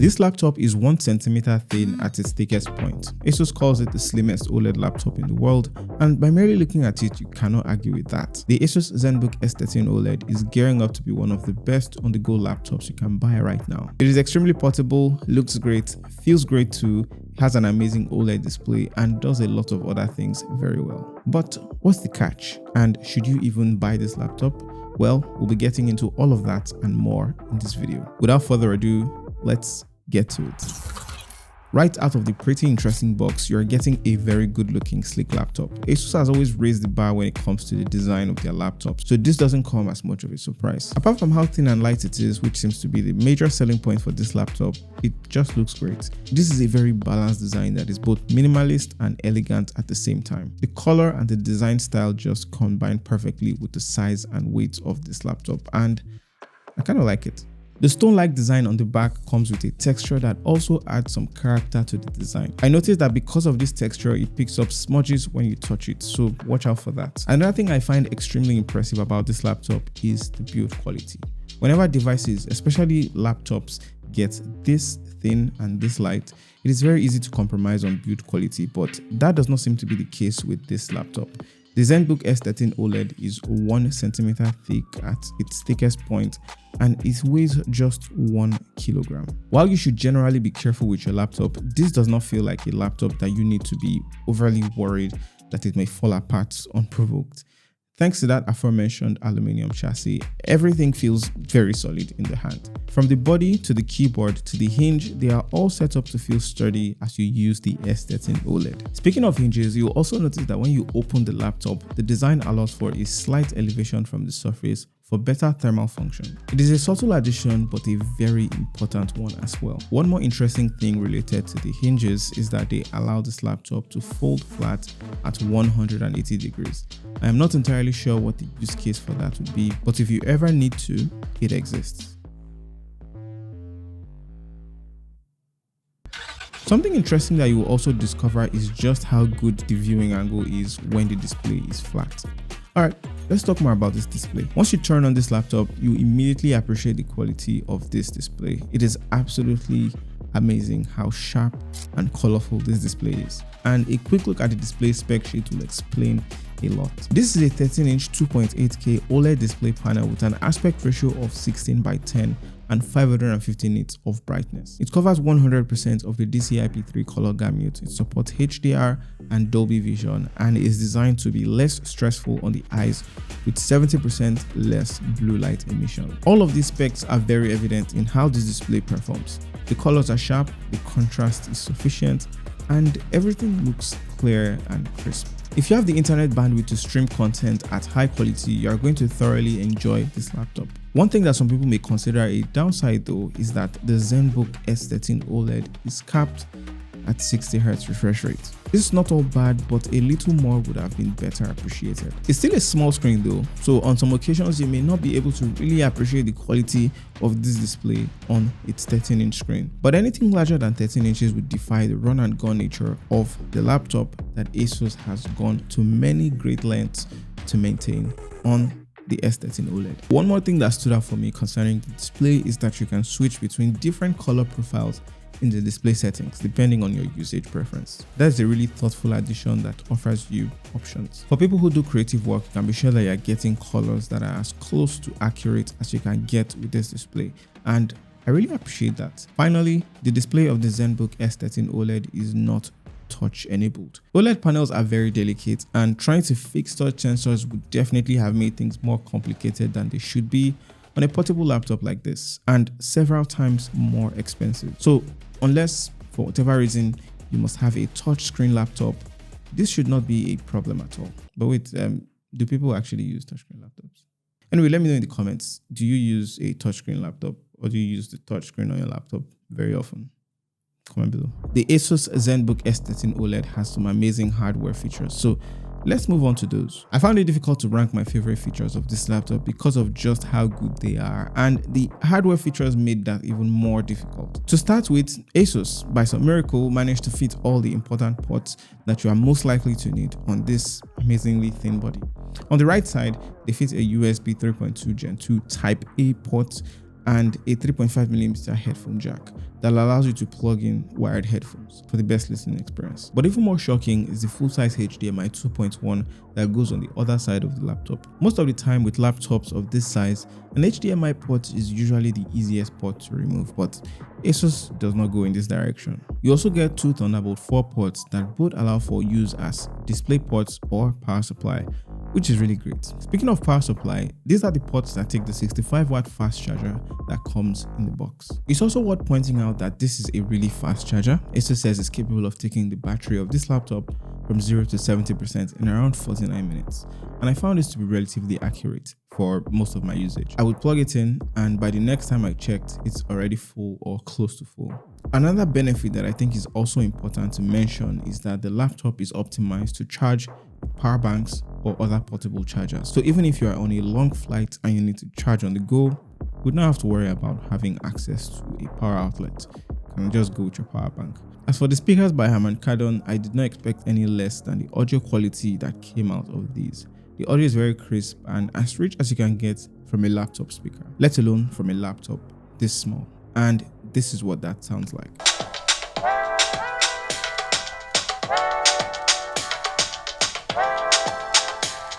This laptop is 1 centimeter thin at its thickest point. ASUS calls it the slimmest OLED laptop in the world, and by merely looking at it, you cannot argue with that. The ASUS ZenBook S13 OLED is gearing up to be one of the best on-the-go laptops you can buy right now. It is extremely portable, looks great, feels great too, has an amazing OLED display, and does a lot of other things very well. But what's the catch? And should you even buy this laptop? Well, we'll be getting into all of that and more in this video. Without further ado, let's get to it. Right out of the pretty interesting box, you're getting a very good looking sleek laptop. ASUS has always raised the bar when it comes to the design of their laptops, so this doesn't come as much of a surprise. Apart from how thin and light it is, which seems to be the major selling point for this laptop, it just looks great. This is a very balanced design that is both minimalist and elegant at the same time. The color and the design style just combine perfectly with the size and weight of this laptop, and I kind of like it. The stone-like design on the back comes with a texture that also adds some character to the design. I noticed that because of this texture, it picks up smudges when you touch it, so watch out for that. Another thing I find extremely impressive about this laptop is the build quality. Whenever devices, especially laptops, get this thin and this light, it is very easy to compromise on build quality, but that does not seem to be the case with this laptop. The ZenBook S13 OLED is 1 centimeter thick at its thickest point, and it weighs just 1 kilogram. While you should generally be careful with your laptop, this does not feel like a laptop that you need to be overly worried that it may fall apart unprovoked. Thanks to that aforementioned aluminum chassis, everything feels very solid in the hand. From the body to the keyboard to the hinge, they are all set up to feel sturdy as you use the S13 OLED. Speaking of hinges, you'll also notice that when you open the laptop, the design allows for a slight elevation from the surface for better thermal function. It is a subtle addition, but a very important one as well. One more interesting thing related to the hinges is that they allow this laptop to fold flat at 180 degrees. I am not entirely sure what the use case for that would be, but if you ever need to, it exists. Something interesting that you will also discover is just how good the viewing angle is when the display is flat. Alright, let's talk more about this display. Once you turn on this laptop, you immediately appreciate the quality of this display. It is absolutely amazing how sharp and colorful this display is. And a quick look at the display spec sheet will explain a lot. This is a 13-inch 2.8K OLED display panel with an aspect ratio of 16:10 and 550 nits of brightness. It covers 100% of the DCI-P3 color gamut. It supports HDR and Dolby Vision and is designed to be less stressful on the eyes with 70% less blue light emission. All of these specs are very evident in how this display performs. The colors are sharp, the contrast is sufficient, and everything looks clear and crisp. If you have the internet bandwidth to stream content at high quality, you are going to thoroughly enjoy this laptop. One thing that some people may consider a downside though is that the ZenBook S13 OLED is capped at 60Hz refresh rate. This is not all bad, but a little more would have been better appreciated. It's still a small screen though, so on some occasions you may not be able to really appreciate the quality of this display on its 13-inch screen. But anything larger than 13 inches would defy the run and gun nature of the laptop that ASUS has gone to many great lengths to maintain on the S13 OLED. One more thing that stood out for me concerning the display is that you can switch between different color profiles in the display settings depending on your usage preference. That's a really thoughtful addition that offers you options. For people who do creative work, you can be sure that you're getting colors that are as close to accurate as you can get with this display, and I really appreciate that. Finally, the display of the ZenBook S13 OLED is not touch enabled. OLED panels are very delicate, and trying to fix touch sensors would definitely have made things more complicated than they should be on a portable laptop like this, and several times more expensive. So unless for whatever reason you must have a touchscreen laptop, this should not be a problem at all. But wait, do people actually use touchscreen laptops? Anyway, let me know in the comments, do you use a touchscreen laptop, or do you use the touchscreen on your laptop very often? Comment below. The ASUS ZenBook S13 OLED has some amazing hardware features, so let's move on to those. I found it difficult to rank my favorite features of this laptop because of just how good they are, and the hardware features made that even more difficult. To start with, ASUS, by some miracle, managed to fit all the important ports that you are most likely to need on this amazingly thin body. On the right side, they fit a USB 3.2 Gen 2 Type A port, and a 3.5mm headphone jack that allows you to plug in wired headphones for the best listening experience. But even more shocking is the full-size HDMI 2.1 that goes on the other side of the laptop. Most of the time with laptops of this size, an HDMI port is usually the easiest port to remove, but ASUS does not go in this direction. You also get two Thunderbolt 4 ports that both allow for use as display ports or power supply, which is really great. Speaking of power supply, these are the ports that take the 65-watt fast charger that comes in the box. It's also worth pointing out that this is a really fast charger. ASUS says it's capable of taking the battery of this laptop from 0 to 70% in around 49 minutes, and I found this to be relatively accurate for most of my usage. I would plug it in, and by the next time I checked, it's already full or close to full. Another benefit that I think is also important to mention is that the laptop is optimized to charge with power banks or other portable chargers. So even if you are on a long flight and you need to charge on the go, you would not have to worry about having access to a power outlet. You can just go with your power bank. As for the speakers by Harman Kardon, I did not expect any less than the audio quality that came out of these. The audio is very crisp and as rich as you can get from a laptop speaker, let alone from a laptop this small. And this is what that sounds like.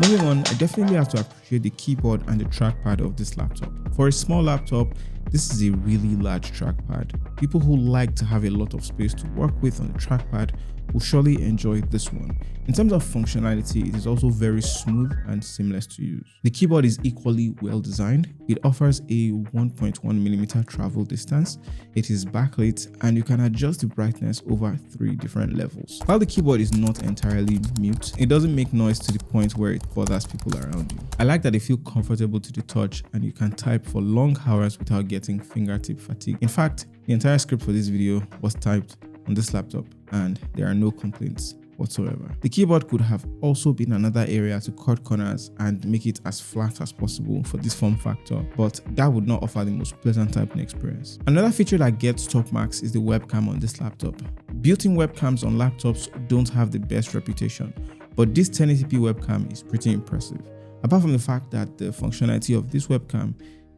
Moving on, I definitely have to appreciate the keyboard and the trackpad of this laptop. For a small laptop, this is a really large trackpad. People who like to have a lot of space to work with on the trackpad will surely enjoy this one. In terms of functionality, it is also very smooth and seamless to use. The keyboard is equally well designed. It offers a 1.1mm travel distance. It is backlit and you can adjust the brightness over 3 different levels. While the keyboard is not entirely mute, it doesn't make noise to the point where it bothers people around you. I like that they feel comfortable to the touch and you can type for long hours without getting fingertip fatigue. In fact, the entire script for this video was typed on this laptop and there are no complaints whatsoever. The keyboard could have also been another area to cut corners and make it as flat as possible for this form factor, but that would not offer the most pleasant typing experience. Another feature that gets top marks is the webcam on this laptop. Built-in webcams on laptops don't have the best reputation, but this 1080p webcam is pretty impressive. Apart from the fact that the functionality of this webcam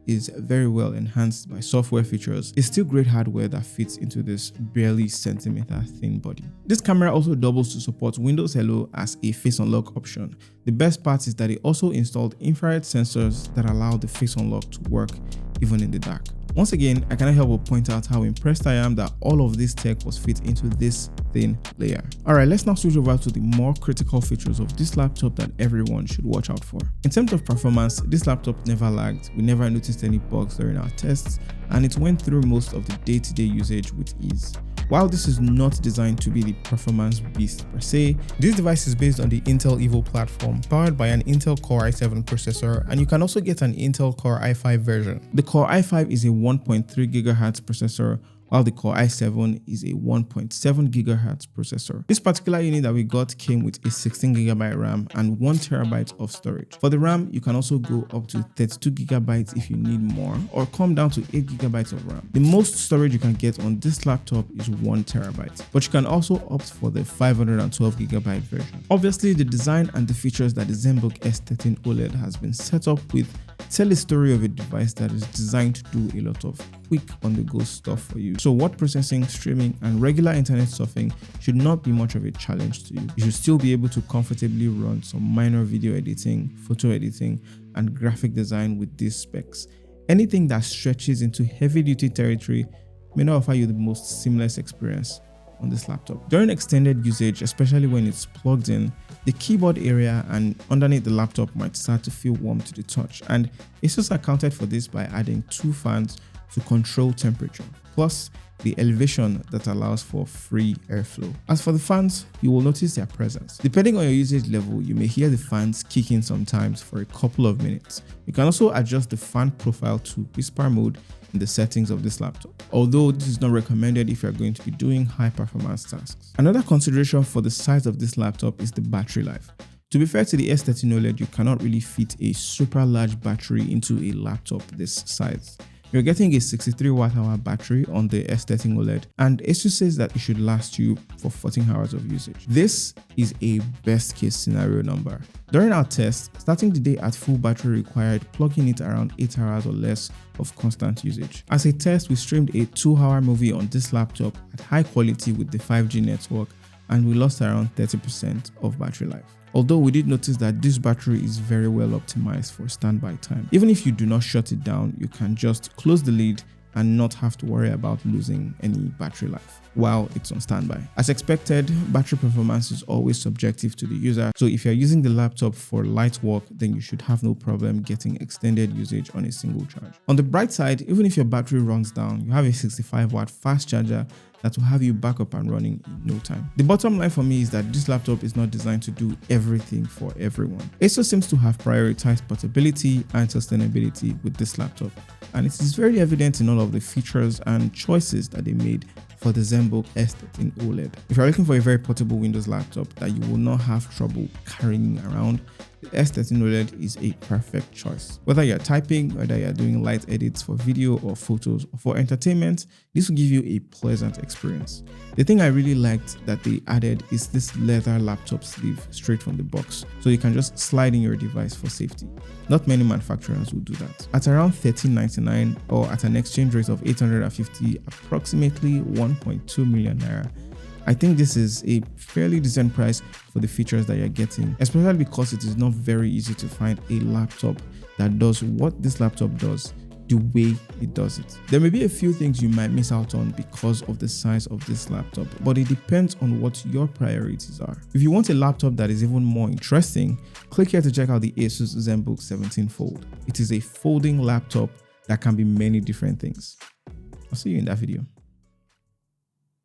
is very well enhanced by software features, it's still great hardware that fits into this barely centimeter thin body. This camera also doubles to support Windows Hello as a face unlock option. The best part is that it also installed infrared sensors that allow the face unlock to work even in the dark. Once again, I cannot help but point out how impressed I am that all of this tech was fit into this thin layer. Alright, let's now switch over to the more critical features of this laptop that everyone should watch out for. In terms of performance, this laptop never lagged. We never noticed any bugs during our tests, and it went through most of the day-to-day usage with ease. While this is not designed to be the performance beast per se, this device is based on the Intel Evo platform, powered by an Intel Core i7 processor, and you can also get an Intel Core i5 version. The Core i5 is a 1.3 GHz processor, while the Core i7 is a 1.7 GHz processor. This particular unit that we got came with a 16GB RAM and 1TB of storage. For the RAM, you can also go up to 32GB if you need more, or come down to 8GB of RAM. The most storage you can get on this laptop is 1TB, but you can also opt for the 512GB version. Obviously, the design and the features that the ZenBook S13 OLED has been set up with tell a story of a device that is designed to do a lot of quick on-the-go stuff for you. So word processing, streaming, and regular internet surfing should not be much of a challenge to you. You should still be able to comfortably run some minor video editing, photo editing, and graphic design with these specs. Anything that stretches into heavy-duty territory may not offer you the most seamless experience on this laptop. During extended usage, especially when it's plugged in, the keyboard area and underneath the laptop might start to feel warm to the touch, and ASUS accounted for this by adding 2 fans to control temperature, plus the elevation that allows for free airflow. As for the fans, you will notice their presence. Depending on your usage level, you may hear the fans kicking sometimes for a couple of minutes. You can also adjust the fan profile to whisper mode in the settings of this laptop, although this is not recommended if you're going to be doing high performance tasks. Another consideration for the size of this laptop is the battery life. To be fair to the S13 OLED, you cannot really fit a super large battery into a laptop this size. You're getting a 63 watt-hour battery on the S13 OLED, and ASUS says that it should last you for 14 hours of usage. This is a best case scenario number. During our test, starting the day at full battery required plugging it around 8 hours or less of constant usage. As a test, we streamed a 2-hour movie on this laptop at high quality with the 5G network, and we lost around 30% of battery life. Although we did notice that this battery is very well optimized for standby time. Even if you do not shut it down, you can just close the lid and not have to worry about losing any battery life while it's on standby. As expected, battery performance is always subjective to the user, so if you're using the laptop for light work, then you should have no problem getting extended usage on a single charge. On the bright side, even if your battery runs down, you have a 65 watt fast charger that will have you back up and running in no time. The bottom line for me is that this laptop is not designed to do everything for everyone. ASUS seems to have prioritized portability and sustainability with this laptop, and it is very evident in all of the features and choices that they made for the ZenBook S13 OLED. If you're looking for a very portable Windows laptop that you will not have trouble carrying around, the S13 OLED is a perfect choice. Whether you're typing, whether you're doing light edits for video or photos, or for entertainment, this will give you a pleasant experience. The thing I really liked that they added is this leather laptop sleeve straight from the box, so you can just slide in your device for safety. Not many manufacturers will do that. At around $13.99 or at an exchange rate of 850, approximately 1.2 million naira, I think this is a fairly decent price for the features that you're getting, especially because it is not very easy to find a laptop that does what this laptop does the way it does it. There may be a few things you might miss out on because of the size of this laptop, but it depends on what your priorities are. If you want a laptop that is even more interesting, click here to check out the ASUS ZenBook 17 Fold. It is a folding laptop that can be many different things. I'll see you in that video.